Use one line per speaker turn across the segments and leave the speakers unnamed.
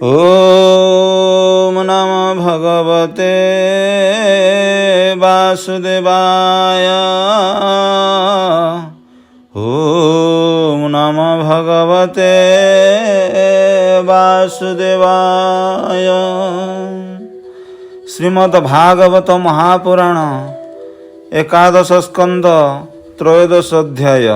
ॐ नमो भगवते वासुदेवाय। ॐ नमो भगवते वासुदेवाय। श्रीमद्भागवत महापुराण एकादश स्कंद त्रयोदश अध्याय।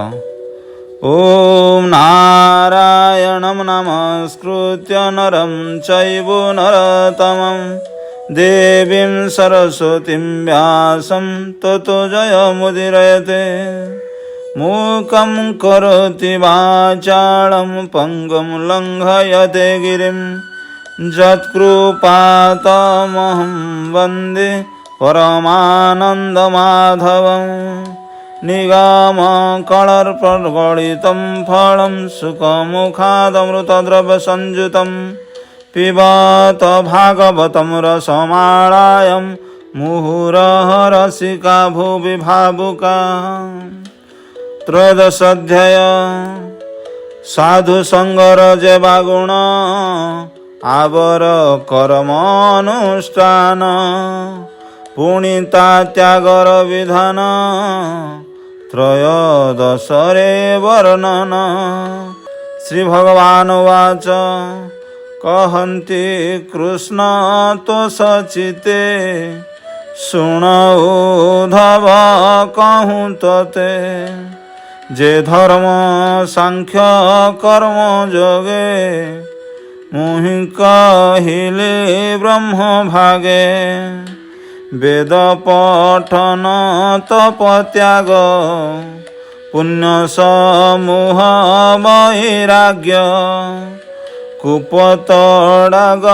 ॐ नारायणं नमस्कृत्य नरं चैव नरोत्तमं देवीं सरस्वतीं व्यासं ततो जयमुदीरयते। मूकं करोति वाचालं पङ्गुं लङ्घयते गिरिं यत्कृपातमहं वन्दे परमानन्दमाधवम्। निगमकल्पद्रवगलितं फलं सुखमुखादमृतद्रव्यसंयुतं पिबत भागवतं रसमालयं मुहुरः रसिका भुवि भावुका। त्रयोदश अध्याय। साधु संगर जेवा गुण आवर कर्मानुष्ठान पुणिता त्यागर विधान त्रयोदशरे वर्णन। श्री भगवान उवाच कहन्ति कृष्ण तो सचिते सुण उद्धव कहूँ तते। जे धर्म सांख्य कर्म जोगे मुहि कहिले ब्रह्म भागे। वेद पठन तप त्याग पुण्य समूह वैराग्य कुपतडाग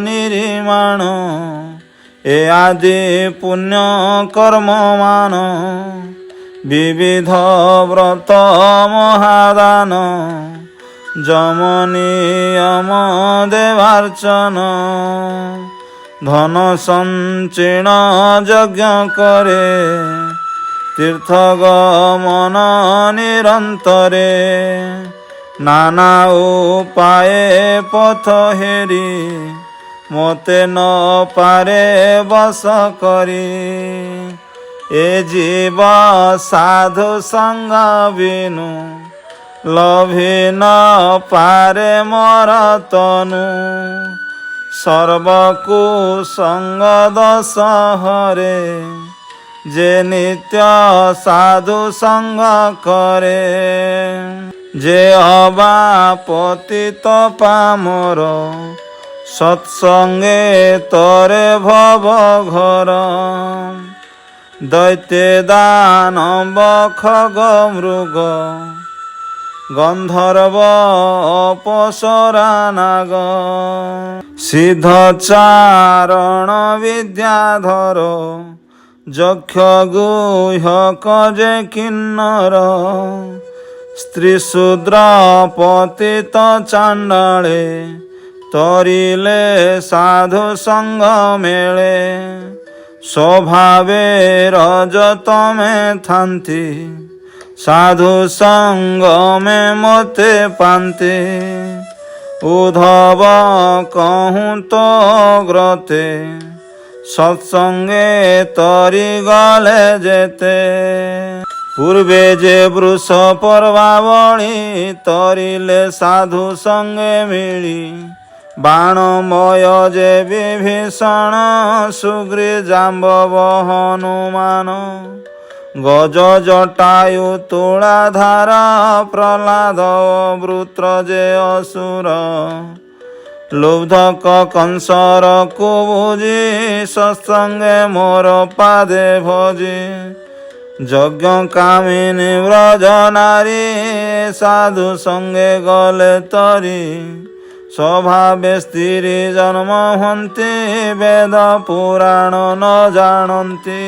निर्माण ए आदि पुण्य कर्ममान। विविध व्रत महादान जम नियम देवार्चन धन संचीर्ण यज्ञ करे तीर्थ गमन निरंतरे। नाना उपाय पथ हेरी मोते न पारे बस करी। ए जीव साधु संग बिनु लभि न पारे मोर तनु। सर्वकुसंग दश हरे जे नित्य साधु संग करे। जे अबा पतित पामर सत्संगे तरे भव घर। दैत्य दानव खग मृग गंधर्व अपसरा नाग। सिद्ध चारण विद्याधर यक्ष गुह्यक जे किन्नर। स्त्री शूद्र पतित चांडाळे तरिले साधु संग मेले। स्वभावे रजत में थांती साधु संग में मोते पांते। उद्धव कहूँ तो ग्रते सत्संगे तरी गले जेते। पूर्वे जे वृष पर्वावळी तरिले साधु संगे मिली। बाणमय जे विभीषण सुग्री जाम्बव हनुमान। गज जटायु तुलाधार प्रहलाद वृत्र जे असुर। लुब्धक कंसर कुबुझी सत्संगे मोर पादे भजी। यज्ञ कामिनी व्रज नारी साधु संगे गले तरी। स्वभावे स्त्री जन्म हन्ति वेद पुराण न जानन्ति।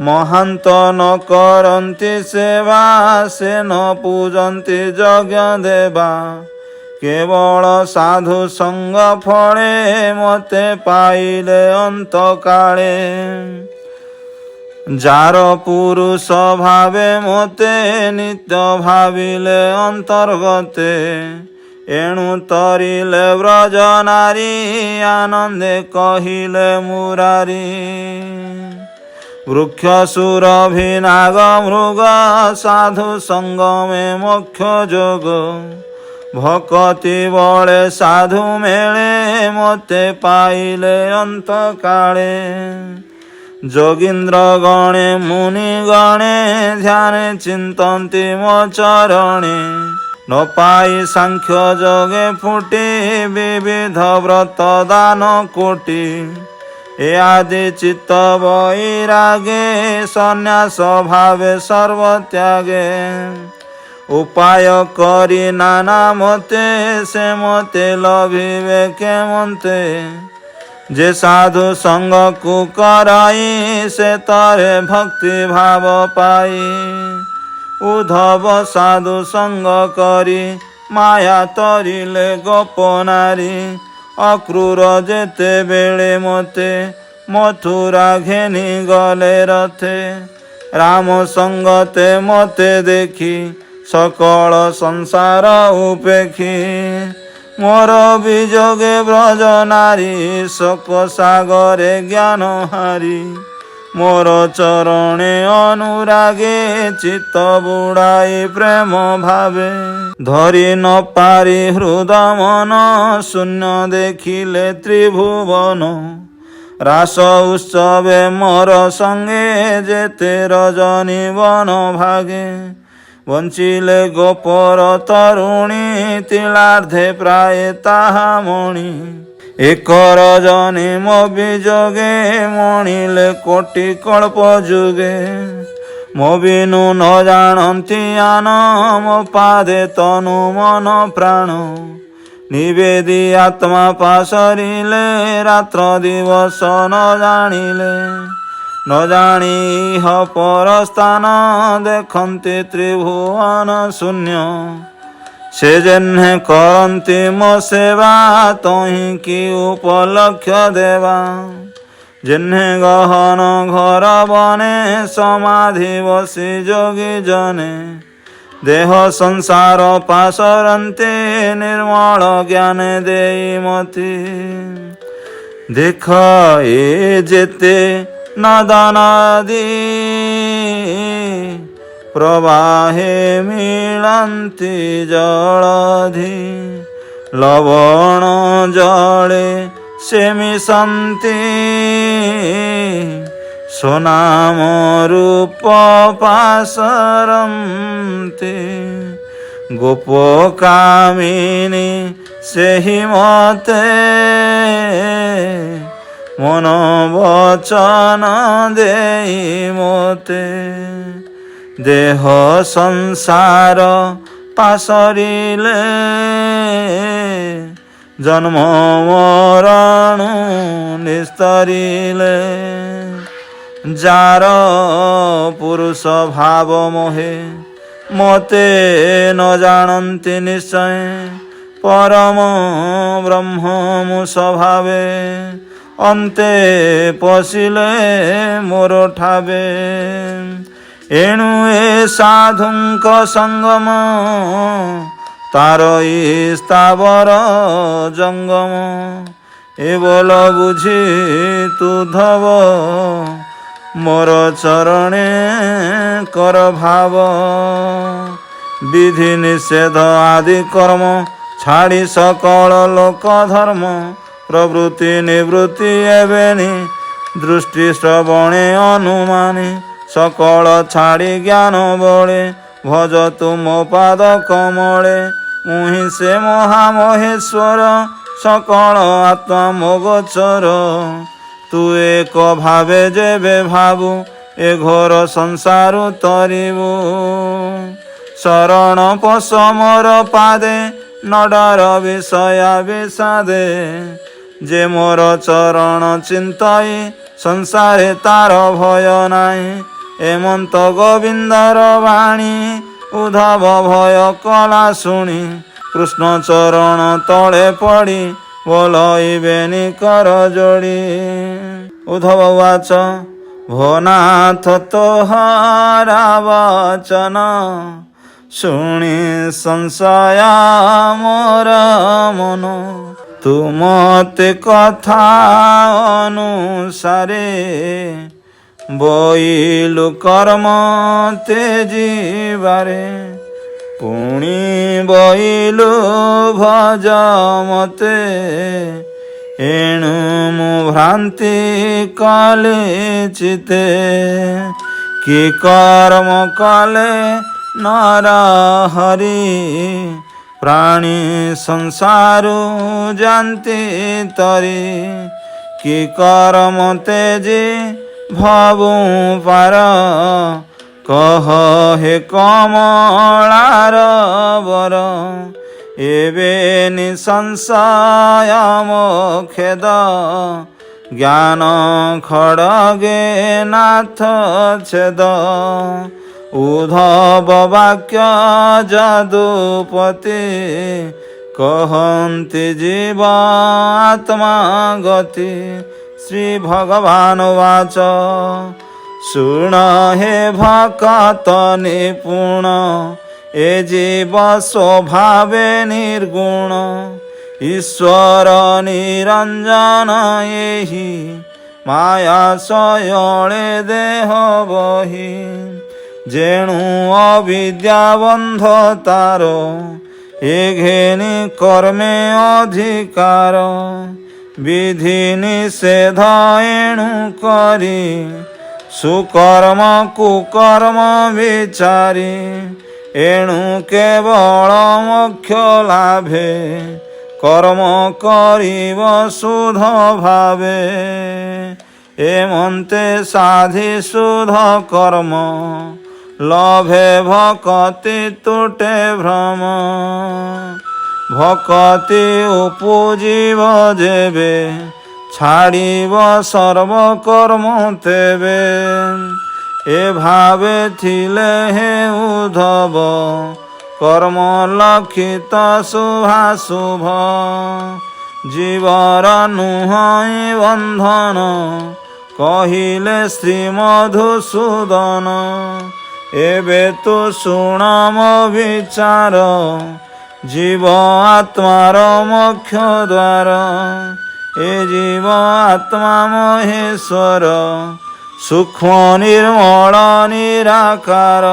महांत न करन्ति सेवा से न पूजन्ति यज्ञ देवा। केवल साधु संग फले मते पाइले अंत काले। जार पुरुष भावे मते नित्य भाविले अंतर्गते। ଏଣୁ ତରିଲେ ବ୍ରଜ ନାରୀ ଆନନ୍ଦେ କହିଲେ ମୁରାରୀ। ବୃକ୍ଷ ସୁରଭି ନାଗ ମୃଗ ସାଧୁ ସଙ୍ଗମେ ମୋକ୍ଷ ଯୋଗ। ଭକତି ବଳେ ସାଧୁ ମେଳେ ମୋତେ ପାଇଲେ ଅନ୍ତକାଳେ। ଯୋଗୀନ୍ଦ୍ର ଗଣେ ମୁନି ଗଣେ ଧ୍ୟାନେ ଚିନ୍ତନ୍ତି ମୋ ଚରଣେ। ନ ପାଇ ସାଂଖ୍ୟ ଯୋଗେ ଫୁଟି ବିବିଧ ବ୍ରତ ଦାନ କୋଟି। ଏ ଆଦି ଚିତ୍ତ ବୈରାଗେ ସନ୍ନ୍ୟାସ ଭାବେ ସର୍ବତ୍ୟାଗେ। ଉପାୟ କରି ନାନା ମତେ ସେ ମତେ ଲଭିବେ କେମନ୍ତେ। ଯେ ସାଧୁ ସଙ୍ଗକୁ କରାଇ ସେ ତରେ ଭକ୍ତି ଭାବ ପାଇ। ଉଦ୍ଧବ ସାଧୁ ସଙ୍ଗ କରି ମାୟା ତରିଲେ ଗୋପ ନାରୀ। ଅକ୍ରୂର ଯେତେବେଳେ ମୋତେ ମଥୁରା ଘେନି ଗଲେ ରଥେ। ରାମ ସଙ୍ଗତେ ମୋତେ ଦେଖି ସକଳ ସଂସାର ଉପେକ୍ଷୀ। ମୋର ବିଯୋଗେ ବ୍ରଜ ନାରୀ ଶୋକ ସାଗରେ ଜ୍ଞାନ ହାରି। ମୋର ଚରଣେ ଅନୁରାଗେ ଚିତ୍ତ ବୁଡ଼ାଇ ପ୍ରେମ ଭାବେ। ଧରି ନ ପାରି ହୃଦ ମନ ଶୂନ୍ୟ ଦେଖିଲେ ତ୍ରିଭୁବନ। ରାସ ଉତ୍ସବେ ମୋର ସଙ୍ଗେ ଯେତେ ରଜନୀ ବନ ଭାଗେ। ବଞ୍ଚିଲେ ଗୋପର ତରୁଣୀ ତିଳାର୍ଦ୍ଧେ ପ୍ରାୟ ତାହା ମଣି। ଏକ ରଜନୀ ମୋ ବିଯୋଗେ ମଣିଲେ କୋଟି କଳ୍ପ ଯୁଗେ। ମୋ ବିନୁ ନ ଜାଣନ୍ତି ଆନ ମୋ ପାଦେ ତନୁ ମନ ପ୍ରାଣ। ନିବେଦି ଆତ୍ମା ପାଶରିଲେ ରାତ୍ର ଦିବସ ନ ଜାଣିଲେ। ନ ଜାଣି ଇହ ପର ସ୍ଥାନ ଦେଖନ୍ତି ତ୍ରିଭୁବନ ଶୂନ୍ୟ। ସେ ଯେହ୍ନେ କରନ୍ତି ମୋ ସେବା ତହିଁ କି ଉପଲକ୍ଷ ଦେବା। ଯେହ୍ନେ ଗହନ ଘର ବନେ ସମାଧି ବସି ଯୋଗୀ ଜନେ। ଦେହ ସଂସାର ପାଶରନ୍ତେ ନିର୍ମଳ ଜ୍ଞାନ ଦେଇ ମତି। ଦେଖ ଏ ଯେତେ ନଦ ନଦୀ ପ୍ରବାହେ ମିଳନ୍ତି ଜଳଧି। ଲବଣ ଜଳେ ସେ ମିଶନ୍ତି ସୁନାମ ରୂପ ପାଶରନ୍ତି। ଗୋପ କାମିନୀ ସେହି ମତେ ମନ ବଚନ ଦେଇ ମୋତେ। ଦେହ ସଂସାର ପାଶରିଲେ ଜନ୍ମ ମରଣ ନିସ୍ତରିଲେ। ଯାର ପୁରୁଷ ଭାବ ମୋହେ ମୋତେ ନ ଜାଣନ୍ତି ନିଶ୍ଚୟ। ପରମ ବ୍ରହ୍ମ ମୁଁ ସ୍ୱଭାବେ ଅନ୍ତେ ପଶିଲେ ମୋର ଠାବେ। ଏଣୁ ଏ ସାଧୁଙ୍କ ସଙ୍ଗମ ତାର ସ୍ଥାବର ଜଙ୍ଗମ। ଏ ବୋଲ ବୁଝି ତୁ ଧବ ମୋର ଚରଣେ କର ଭାବ। ବିଧି ନିଷେଧ ଆଦି କର୍ମ ଛାଡ଼ି ସକଳ ଲୋକ ଧର୍ମ। ପ୍ରବୃତ୍ତି ନିବୃତ୍ତି ଏବେନି ଦୃଷ୍ଟି ଶ୍ରବଣେ ଅନୁମାନି। ସକଳ ଛାଡ଼ି ଜ୍ଞାନ ବଳେ ଭଜ ତୁମ ପାଦ କମଳେ। ମୁହିଁ ସେ ମହାମହେଶ୍ୱର ସକଳ ଆତ୍ମା ମୋ ଗୋଚର। ତୁ ଏକ ଭାବେ ଯେବେ ଭାବୁ ଏ ଘୋର ସଂସାରୁ ତରିବୁ। ଶରଣ ପଶ ମୋର ପାଦେ ନ ଡର ବିଷୟା ବିଷାଦେ। ଯେ ମୋର ଚରଣ ଚିନ୍ତଇ ସଂସାରେ ତାର ଭୟ ନାହିଁ। ଏମନ୍ତ ଗୋବିନ୍ଦର ବାଣୀ ଉଦ୍ଧବ ଭୟ କଲା ଶୁଣି। କୃଷ୍ଣ ଚରଣ ତଳେ ପଡ଼ି ବୋଲଇବେନି କର ଯୋଡ଼ି। ଉଦ୍ଧବ ଉବାଚ ଭୋ ନାଥ ତୋହରା ବଚନ শুনি সংশয় মোর মন, তুমতে কথা অনুসারে বইলু কর্ম তেজিবারে। পুଣି বইলু ভজ মতে, ଏଣୁ ମୁଁ ଭ୍ରାନ୍ତି କଲି ଚିତେ। କି କର୍ମ କଲେ ନର ହରି, ପ୍ରାଣୀ ସଂସାରୁ ଯାନ୍ତି ତରି। କି କର୍ମ ତେଜି ଭବୁ ପାର, କହ ହେ କମଳାର ବର। ଏବେ ନିସଂଶୟ ମୋକ୍ଷେଦ, ଜ୍ଞାନ ଖଡ଼ଗେ ନାଥ ଛେଦ। ଉଦ୍ଧବ ବାକ୍ୟ ଯଦୁପତି, କହନ୍ତି ଜୀବ ଆତ୍ମା ଗତି। ଶ୍ରୀ ଭଗବାନ ବାଚ, ଶୁଣ ହେ ଭକତ ନିପୁଣ, ଏ ଜୀବ ସ୍ୱଭାବେ ନିର୍ଗୁଣ। ଈଶ୍ୱର ନିରଞ୍ଜନ ଏହି, ମାୟା ସୟଳେ ଦେହ ବହି। ଯେଣୁ ଅବିଦ୍ୟା ବନ୍ଧ ତାର, ଏ ଘେନି କର୍ମେ ଅଧିକାର। ବିଧି ନିଷେଧ ଏଣୁ କରି, ସୁକର୍ମ କୁକର୍ମ ବିଚାରି। ଏଣୁ କେବଳ ମୋକ୍ଷ ଲାଭେ, କର୍ମ କରିବ ଶୁଦ୍ଧ ଭାବେ। ଏମନ୍ତେ ସାଧି ଶୁଦ୍ଧ କର୍ମ, ଲଭେ ଭକତି ତୁଟେ ଭ୍ରମ। ଭକତି ଉପୁଜିବ ଯେବେ, ଛାଡ଼ିବ ସର୍ବ କର୍ମ ତେବେ। ଏ ଭାବେ ଥିଲେ ହେ ଉଦ୍ଧବ, କର୍ମ ଲକ୍ଷିତ ଶୁଭାଶୁଭ। ଜୀବର ନୁହଁ ବନ୍ଧନ, କହିଲେ ଶ୍ରୀ ମଧୁସୂଦନ। ଏବେ ତୁ ଶୁଣ ମୋ ବିଚାର, ଜୀବ ଆତ୍ମାର ମୋକ୍ଷ ଦ୍ୱାର। ଏ ଜୀବ ଆତ୍ମା ମହେଶ୍ୱର, ସୂକ୍ଷ୍ମ ନିର୍ମଳ ନିରାକାର।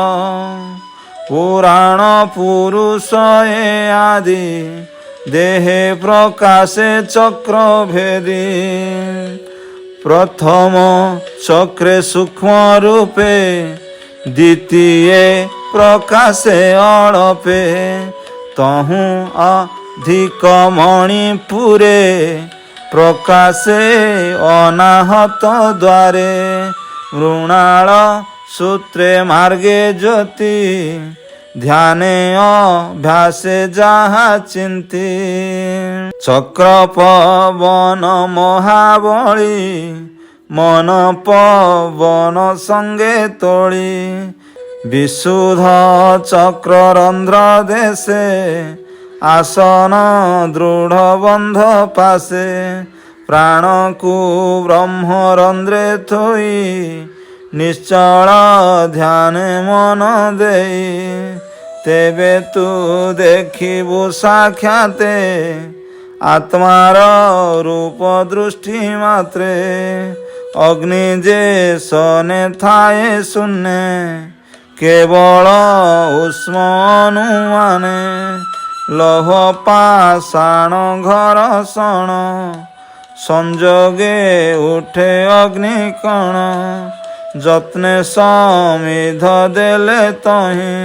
ପୁରାଣ ପୁରୁଷ ଏ ଆଦି, ଦେହେ ପ୍ରକାଶେ ଚକ୍ର ଭେଦି। ପ୍ରଥମ ଚକ୍ରେ ସୂକ୍ଷ୍ମ ରୂପେ, ଦ୍ୱିତୀये ପ୍ରକାଶେ ଅଳପେ। ତହୁଁ ଅଧିକ ମଣିପୁରେ, ପ୍ରକାଶେ ଅନାହତ ଦ୍ୱାରେ। ମୃଣାଳ ସୂତ୍ରେ ମାର୍ଗେ ଜ୍ୟୋତି, ଧ୍ୟାନେ ଅଭ୍ୟାସେ ଯାହା ଚିନ୍ତି। ଚକ୍ର ପବନ ମହାବଳୀ, ମନ ପବନ ସଙ୍ଗେ ତୋଳି। ବିଶୁଦ୍ଧ ଚକ୍ର ରନ୍ଧ୍ର ଦେଶେ, ଆସନ ଦୃଢ଼ ବନ୍ଧ ପାଶେ। ପ୍ରାଣକୁ ବ୍ରହ୍ମରନ୍ଧ୍ରେ ଥୋଇ, ନିଶ୍ଚଳ ଧ୍ୟାନେ ମନ ଦେଇ। ତେବେ ତୁ ଦେଖିବୁ ସାକ୍ଷାତେ, ଆତ୍ମାର ରୂପ ଦୃଷ୍ଟି ମାତ୍ରେ। ଅଗ୍ନି ଯେ ସନେ ଥାଏ ଶୂନ୍ୟେ, କେବଳ ଉଷ୍ମ ଅନୁମାନେ। ଲୌହ ପାଷାଣ ଘର୍ଷଣ, ସଂଯୋଗେ ଉଠେ ଅଗ୍ନି କଣ। ଯତ୍ନେ ସମିଧ ଦେଲେ ତହିଁ,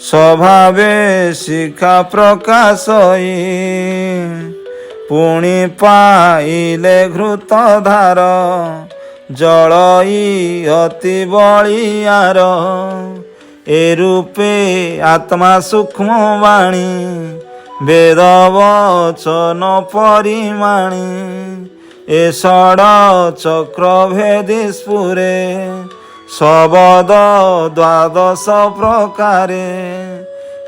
ସ୍ୱଭାବେ ଶିଖା ପ୍ରକାଶଇ। ପୁଣି ପାଇଲେ ଘୃତ ଧାର, ଜଳଇ ଅତି ବଳିୟାର। ଏ ରୂପେ ଆତ୍ମା ସୂକ୍ଷ୍ମ ବାଣୀ, ବେଦ ବଚନ ପରିମାଣି। ଏ ଷଡ଼ ଚକ୍ର ଭେଦି ସ୍ଫୁରେ, ଶବଦ ଦ୍ୱାଦଶ ପ୍ରକାରେ।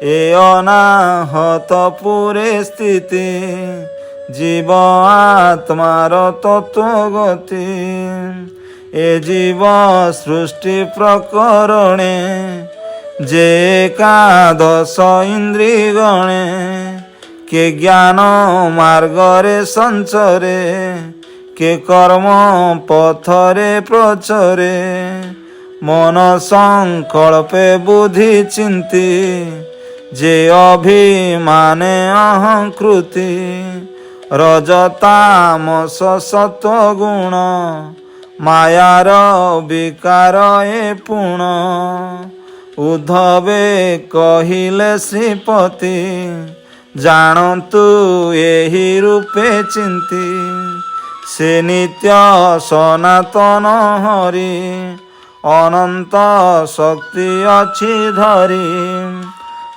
ଏ ଅନାହତ ପୁରେ ସ୍ଥିତି, ଜୀବ ଆତ୍ମାର ତତ୍ତ୍ୱ ଗତି। ଏ ଜୀବ ସୃଷ୍ଟି ପ୍ରକରଣେ, ଯେ ଏକାଦଶ ଇନ୍ଦ୍ରି ଗଣେ କେ ଜ୍ଞାନ ମାର୍ଗରେ ସଞ୍ଚରେ କେ କର୍ମ ପଥରେ ପ୍ରଚରେ ମନ ସଂକଳ୍ପେ ବୁଦ୍ଧି ଚିନ୍ତି ଯେ ଅଭିମାନେ ଅହଂକୃତି ରଜତାମସ ସତ୍ୱଗୁଣ ମାୟାର ବିକାର ଏ ପୁଣ ଉଦ୍ଧବେ କହିଲେ ଶ୍ରୀପତି ଜାଣନ୍ତୁ ଏହି ରୂପେ ଚିନ୍ତି ସେ ନିତ୍ୟ ସନାତନ ହରି ଅନନ୍ତ ଶକ୍ତି ଅଛି ଧରି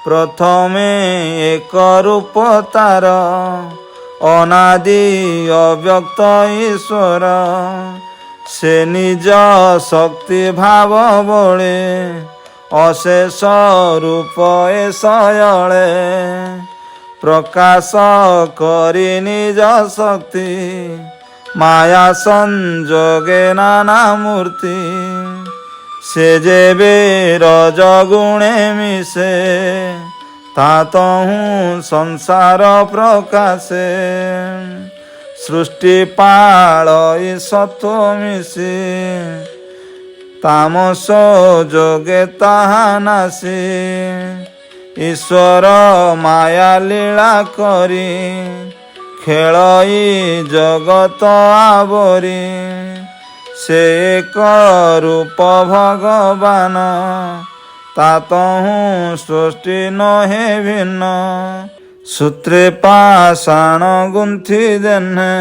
ପ୍ରଥମେ ଏକ ରୂପ ତାର ଅନାଦି ଅବ୍ୟକ୍ତ ଈଶ୍ୱର ସେ ନିଜ ଶକ୍ତି ଭାବ ବଳେ ଅଶେଷ ରୂପ ଏ ଶୟଳେ ପ୍ରକାଶ କରି ନିଜ ଶକ୍ତି ମାୟା ସଂଯୋଗେ ନାନା ମୂର୍ତ୍ତି ସେ ଯେବେ ରଜଗୁଣେ ମିଶେ ତା ତହୁଁ ସଂସାର ପ୍ରକାଶେ ସୃଷ୍ଟି ପାଳଇ ସତ୍ୱ ମିଶି ତାମସ ଯୋଗେ ତାହା ନାଶି ଈଶ୍ୱର ମାୟା ଲୀଳା କରି ଖେଳଇ ଜଗତ ଆବରି ସେ ଏକ ରୂପ ଭଗବାନ ତା ତହୁଁ ସୃଷ୍ଟି ନହେ ଭିନ୍ନ ସୂତ୍ରେ ପାଷାଣ ଗୁନ୍ଥି ଦେନେ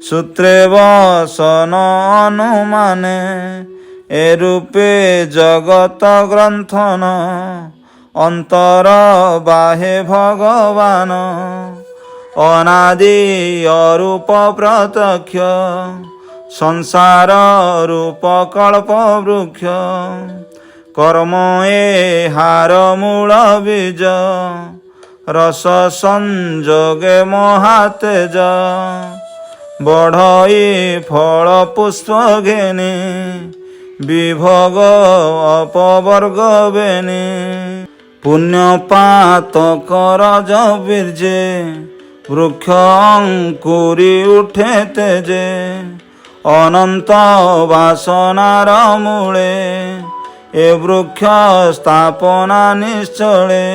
ସୂତ୍ରେ ବସନ ଅନୁମାନେ ଏ ରୂପେ ଜଗତ ଗ୍ରନ୍ଥନ ଅନ୍ତର ବାହେ ଭଗବାନ ଅନାଦି ଅରୂପ ପ୍ରତ୍ୟକ୍ଷ ସଂସାର ରୂପ କଳ୍ପ ବୃକ୍ଷ କର୍ମ ଏ ହାର ମୂଳ ବୀଜ ରସ ସଂଯୋଗେ ମହାତେଜ ବଢ଼ଇ ଫଳ ପୁଷ୍ପ ଘେନି ବିଭୋଗ ଅପବର୍ଗ ବେନି ପୁଣ୍ୟ ପାତକ ରଜ ବୀର୍ଯ୍ୟେ ବୃକ୍ଷ ଅଙ୍କୁରି ଉଠେ ତେଜେ ଅନନ୍ତ ବାସନାର ମୂଳେ ଏ ବୃକ୍ଷ ସ୍ଥାପନା ନିଶ୍ଚଳେ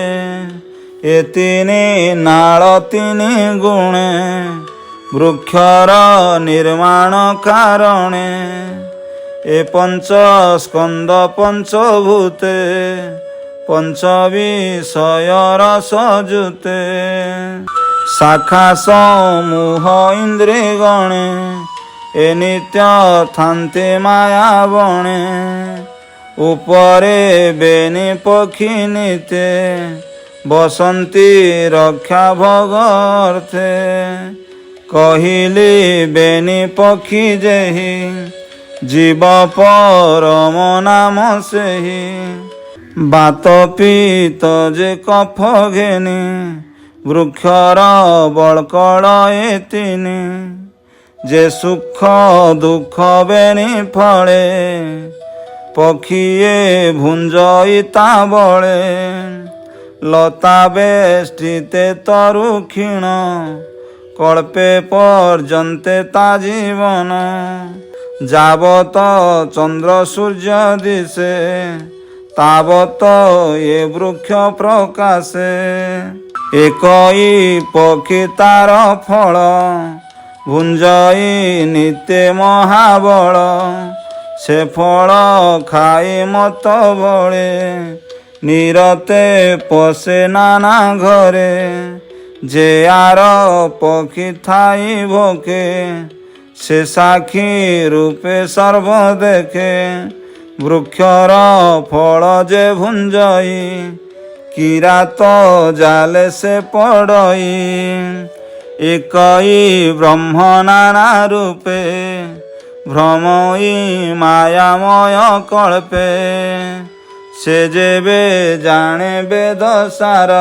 ଏ ତିନି ନାଳ ତିନି ଗୁଣେ ବୃକ୍ଷର ନିର୍ମାଣ କାରଣେ ଏ ପଞ୍ଚ ସ୍କନ୍ଦ ପଞ୍ଚଭୂତେ ପଞ୍ଚ ବିଷୟର ସଜୁତେ ଶାଖା ସମୂହ ଇନ୍ଦ୍ରି ଗଣେ ଏ ନିତ୍ୟ ଥାନ୍ତେ ମାୟା ବଣେ ଉପରେ ବେନି ପକ୍ଷୀ ନିତେ ବସନ୍ତି ରକ୍ଷା ଭଗର୍ଥେ କହିଲି ବେନି ପକ୍ଷୀ ଯେହି ଜୀବ ପରମ ନାମ ସେହି ବାତ ପିତ ଯେ କଫ ଘେନି ବୃକ୍ଷର ବଳକଳ ଏ ତିନି ଯେ ସୁଖ ଦୁଃଖ ବେନି ଫଳେ ପକ୍ଷୀଏ ଭୁଞ୍ଜଇ ତା ବଳେ ଲତା ବେଷ୍ଟିତେ ତରୁ କ୍ଷୀଣ କଳ୍ପେ ପର୍ଯ୍ୟନ୍ତେ ତା ଜୀବନ ଯାବତ ଚନ୍ଦ୍ର ସୂର୍ଯ୍ୟ ଦିଶେ ତାବତ ଏ ବୃକ୍ଷ ପ୍ରକାଶେ ଏକଇ ପକ୍ଷୀ ତାର ଫଳ ଭୁଞ୍ଜଇ ନିତେ ମହାବଳ ସେ ଫଳ ଖାଇ ମତ ବଳେ ନିରତେ ପଶେ ନାନା ଘରେ ଯେ ଆର ପକ୍ଷୀ ଥାଇ ଭୋକେ ସେ ସାକ୍ଷୀ ରୂପେ ସର୍ବ ଦେଖେ ବୃକ୍ଷର ଫଳ ଯେ ଭୁଞ୍ଜଇ କିରାତ ଜାଲେ ସେ ପଡ଼ଇ ଏକଇ ବ୍ରହ୍ମ ନାନା ରୂପେ ଭ୍ରମଇ ମାୟାମୟ କଳ୍ପେ ସେ ଯେବେ ଜାଣେ ବେଦ ସାର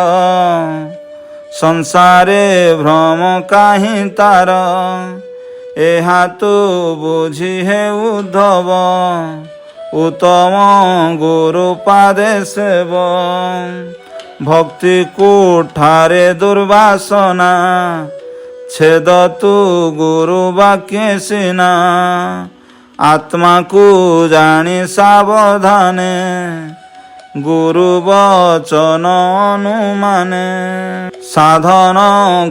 ସଂସାରେ ଭ୍ରମ କାହିଁ ତାର ଏହା ତୁ ବୁଝି ହେ ଉଦ୍ଧବ उत्तम गुरु पादे सेव भक्ति कुठारे दुर्वासना छेद तु गुरु वाक्य सिना आत्मा को जानी सावधाने गुरु वचन अनुमाने साधन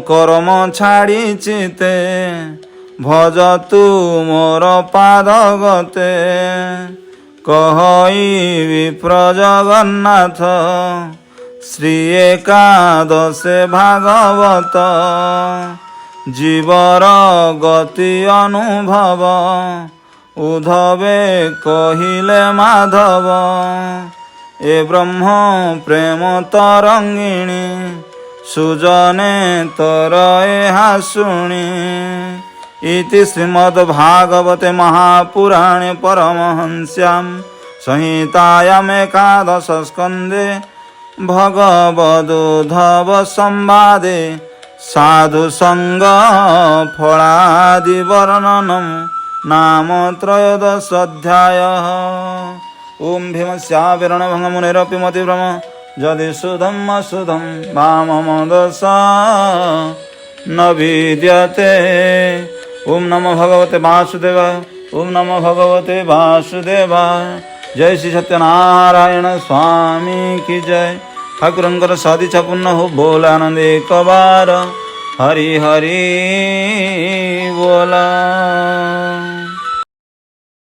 कर्म छाड़ी चिते भज तु मोर पाद गते कहई विप्र जगन्नाथ श्री एकादशे भागवत जीवर गति अनुभव उद्धवे कहिले माधव ए ब्रह्म प्रेम तरंगिणी सुजने तर एहा शुणी इति श्रीमद्भागवते महापुराणे परमहंस्यां संहितायाम् एकादश स्कन्धे भगवदुद्धव संवादे साधु संग फलादि वर्णनं नाम त्रयोदश अध्यायः। ओम भीमस्याविरणभङ्गमुनिरपि मतिभ्रम यदि सुधम् असुधं वाममदश न विद्यते। ओम नमो भगवते वासुदेवाय। ओम नमो भगवते वासुदेवाय। जय श्री सत्यनारायण स्वामी की जय। ठाकुरंकर सदिच्छा पूर्ण हो बोल आनंद एक बार हरि हरि बोला।